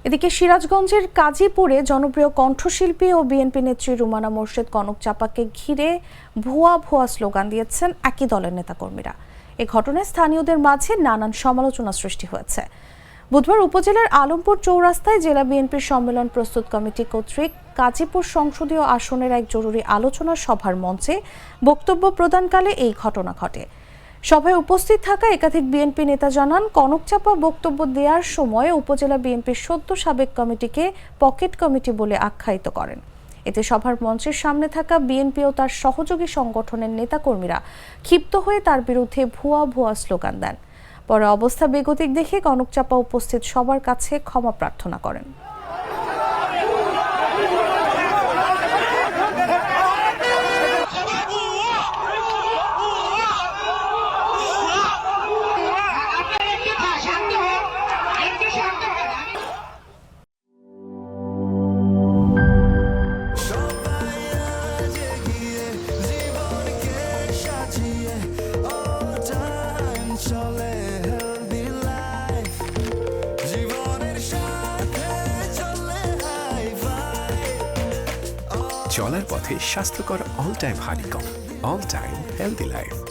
এদিকে সিরাজগঞ্জের কাজীপুরে জনপ্রিয় কণ্ঠশিল্পী ও বিএনপি নেত্রী রুমানা মোর্শেদ কনক চাপাকে ঘিরে ভুয়া ভুয়া স্লোগান দিয়েছেন একই দলের নেতাকর্মীরা। এ ঘটনায় স্থানীয়দের মাঝে নানান সমালোচনা সৃষ্টি হয়েছে। বুধবার উপজেলার আলমপুর চৌরাস্তায় জেলা বিএনপির সম্মেলন প্রস্তুত কমিটি কর্তৃক কাজীপুর সংসদীয় আসনের এক জরুরি আলোচনা সভার মঞ্চে বক্তব্য প্রদানকালে এই ঘটনা ঘটে। সভায় উপস্থিত থাকা একাধিক বিএনপি নেতা জানান, কনক চাপা বক্তব্য দেওয়ার সময় উপজেলা বিএনপির সদ্য সাবেক কমিটিকে পকেট কমিটি বলে আখ্যায়িত করেন। এতে সভার মঞ্চের সামনে থাকা বিএনপি ও তার সহযোগী সংগঠনের নেতাকর্মীরা ক্ষিপ্ত হয়ে তার বিরুদ্ধে ভুয়া ভুয়া স্লোগান দেন। পরে অবস্থা বেগতিক দেখে কনক চাপা উপস্থিত সবার কাছে ক্ষমা প্রার্থনা করেন। চলার পথে স্বাস্থ্যকর all time honeycomb, all time healthy life.